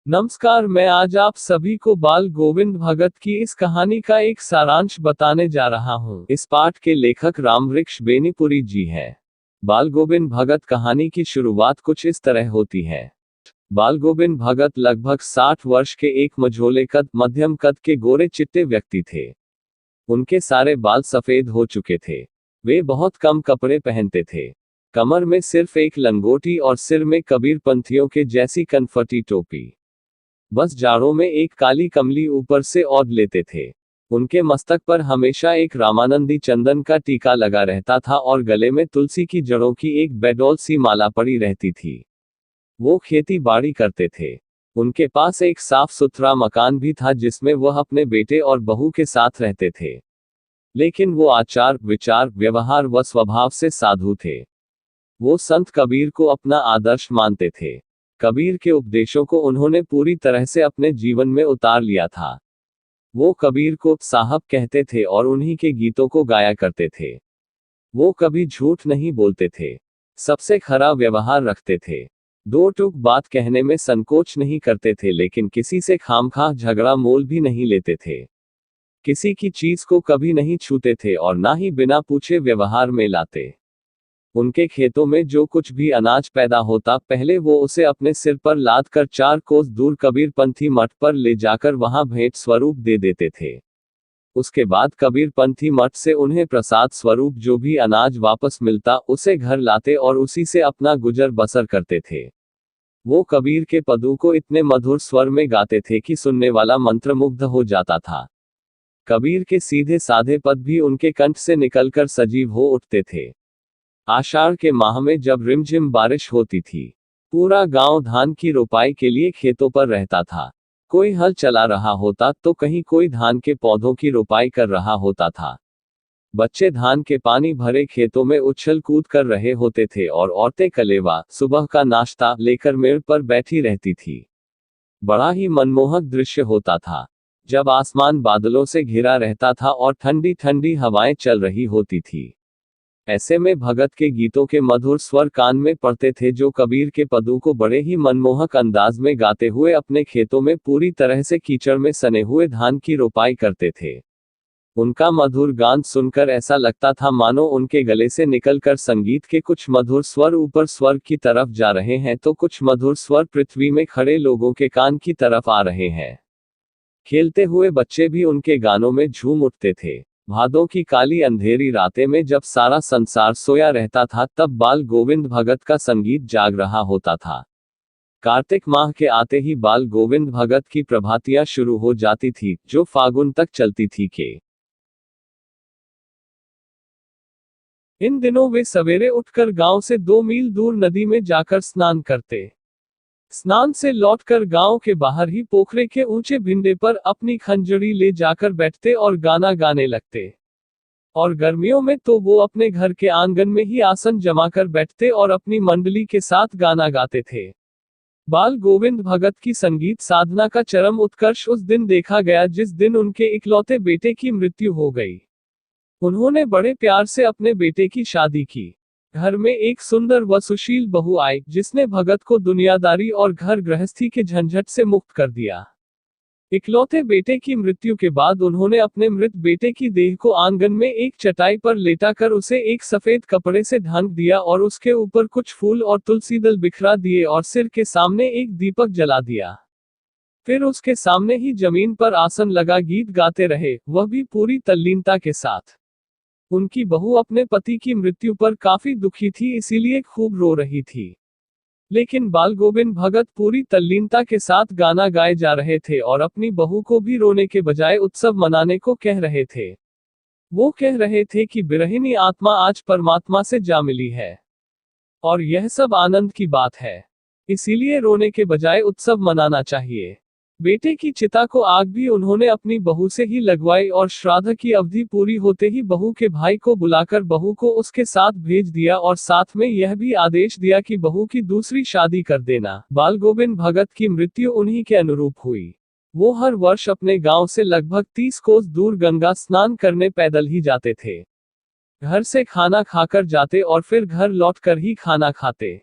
नमस्कार, मैं आज आप सभी को बाल गोविंद भगत की इस कहानी का एक सारांश बताने जा रहा हूँ। इस पाठ के लेखक रामवृक्ष बेनीपुरी जी हैं। बाल गोविंद भगत कहानी की शुरुआत कुछ इस तरह होती है। बाल गोविंद भगत लगभग 60 वर्ष के एक मझोले कद, मध्यम कद के गोरे चिट्टे व्यक्ति थे। उनके सारे बाल सफेद हो चुके थे। वे बहुत कम कपड़े पहनते थे। कमर में सिर्फ एक लंगोटी और सिर में कबीर पंथियों के जैसी कनफटी टोपी। बस जाड़ों में एक काली कमली ऊपर से ओढ़ लेते थे। उनके मस्तक पर हमेशा एक रामानंदी चंदन का टीका लगा रहता था और गले में तुलसी की जड़ों की एक बेडोल सी माला पड़ी रहती थी। वो खेती बाड़ी करते थे। उनके पास एक साफ सुथरा मकान भी था जिसमें वह अपने बेटे और बहू के साथ रहते थे। लेकिन वो आचार, विचार, व्यवहार व स्वभाव से साधु थे। वो संत कबीर को अपना आदर्श मानते थे। कबीर के उपदेशों को उन्होंने पूरी तरह से अपने जीवन में उतार लिया था। वो कबीर को साहब कहते थे और उन्हीं के गीतों को गाया करते थे। वो कभी झूठ नहीं बोलते थे। सबसे खरा व्यवहार रखते थे। दो टूक बात कहने में संकोच नहीं करते थे, लेकिन किसी से खामखा झगड़ा मोल भी नहीं लेते थे। किसी की चीज को कभी नहीं छूते थे और ना ही बिना पूछे व्यवहार में लाते। उनके खेतों में जो कुछ भी अनाज पैदा होता, पहले वो उसे अपने सिर पर लाद कर 4 कोस दूर कबीरपंथी मठ पर ले जाकर वहां भेंट स्वरूप दे देते थे। उसके बाद कबीरपंथी मठ से उन्हें प्रसाद स्वरूप जो भी अनाज वापस मिलता, उसे घर लाते और उसी से अपना गुजर बसर करते थे। वो कबीर के पदों को इतने मधुर स्वर में गाते थे कि सुनने वाला मंत्रमुग्ध हो जाता था। कबीर के सीधे साधे पद भी उनके कंठ से निकलकर सजीव हो उठते थे। आषाढ़ के माह में जब रिमझिम बारिश होती थी, पूरा गांव धान की रोपाई के लिए खेतों पर रहता था। कोई हल चला रहा होता तो कहीं कोई धान के पौधों की रोपाई कर रहा होता था। बच्चे धान के पानी भरे खेतों में उछल कूद कर रहे होते थे और औरतें कलेवा, सुबह का नाश्ता लेकर मेड़ पर बैठी रहती थी। बड़ा ही मनमोहक दृश्य होता था। जब आसमान बादलों से घिरा रहता था और ठंडी ठंडी हवाएं चल रही होती थी, ऐसे में भगत के गीतों के मधुर स्वर कान में पड़ते थे, जो कबीर के पदों को बड़े ही मनमोहक अंदाज में गाते हुए अपने खेतों में पूरी तरह से कीचड़ में सने हुए धान की रोपाई करते थे। उनका मधुर गान सुनकर ऐसा लगता था मानो उनके गले से निकलकर संगीत के कुछ मधुर स्वर ऊपर स्वर्ग की तरफ जा रहे हैं, तो कुछ मधुर स्वर पृथ्वी में खड़े लोगों के कान की तरफ आ रहे हैं। खेलते हुए बच्चे भी उनके गानों में झूम उठते थे। भादों की काली अंधेरी रातें में जब सारा संसार सोया रहता था, तब बाल गोविंद भगत का संगीत जाग रहा होता था। कार्तिक माह के आते ही बाल गोविंद भगत की प्रभातियां शुरू हो जाती थी, जो फागुन तक चलती थी के इन दिनों वे सवेरे उठकर गांव से 2 मील दूर नदी में जाकर स्नान करते। स्नान से लौटकर गांव के बाहर ही पोखरे के ऊंचे भिंडे पर अपनी खंजरी ले जाकर बैठते और गाना गाने लगते। और गर्मियों में तो वो अपने घर के आंगन में ही आसन जमाकर बैठते और अपनी मंडली के साथ गाना गाते थे। बाल गोविंद भगत की संगीत साधना का चरम उत्कर्ष उस दिन देखा गया जिस दिन उनके इकलौते बेटे की मृत्यु हो गई। उन्होंने बड़े प्यार से अपने बेटे की शादी की। घर में एक सुंदर व सुशील बहू आई, जिसने भगत को दुनियादारी और घर गृहस्थी के झंझट से मुक्त कर दिया। इकलौते बेटे की मृत्यु के बाद उन्होंने अपने मृत बेटे की देह को आंगन में एक चटाई पर लेटाकर उसे एक सफेद कपड़े से ढक दिया और उसके ऊपर कुछ फूल और तुलसी दल बिखरा दिए और सिर के सामने एक दीपक जला दिया। फिर उसके सामने ही जमीन पर आसन लगा गीत गाते रहे, वह भी पूरी तल्लीनता के साथ। उनकी बहू अपने पति की मृत्यु पर काफी दुखी थी, इसीलिए खूब रो रही थी। लेकिन बाल गोविंद भगत पूरी तल्लीनता के साथ गाना गाए जा रहे थे और अपनी बहू को भी रोने के बजाय उत्सव मनाने को कह रहे थे। वो कह रहे थे कि बिरहिनी आत्मा आज परमात्मा से जा मिली है और यह सब आनंद की बात है, इसीलिए रोने के बजाय उत्सव मनाना चाहिए। बेटे की चिता को आग भी उन्होंने अपनी बहू से ही लगवाई और श्राद्ध की अवधि पूरी होते ही बहू के भाई को बुलाकर बहू को उसके साथ भेज दिया और साथ में यह भी आदेश दिया कि बहू की दूसरी शादी कर देना। बाल गोविंद भगत की मृत्यु उन्हीं के अनुरूप हुई। वो हर वर्ष अपने गांव से लगभग 30 कोस दूर गंगा स्नान करने पैदल ही जाते थे। घर से खाना खाकर जाते और फिर घर लौटकर ही खाना खाते।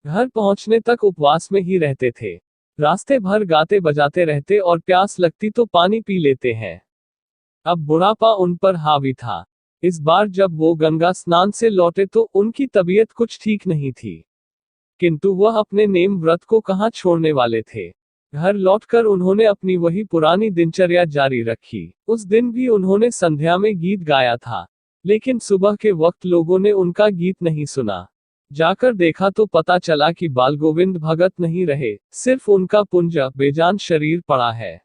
घर पहुंचने तक उपवास में ही रहते थे। रास्ते भर गाते बजाते रहते और प्यास लगती तो पानी पी लेते हैं। अब बुढ़ापा उन पर हावी था। इस बार जब वो गंगा स्नान से लौटे तो उनकी तबीयत कुछ ठीक नहीं थी, किंतु वह अपने नेम व्रत को कहाँ छोड़ने वाले थे। घर लौटकर उन्होंने अपनी वही पुरानी दिनचर्या जारी रखी। उस दिन भी उन्होंने संध्या में गीत गाया था, लेकिन सुबह के वक्त लोगों ने उनका गीत नहीं सुना। जाकर देखा तो पता चला कि बालगोविंद भगत नहीं रहे, सिर्फ उनका पुंजा बेजान शरीर पड़ा है।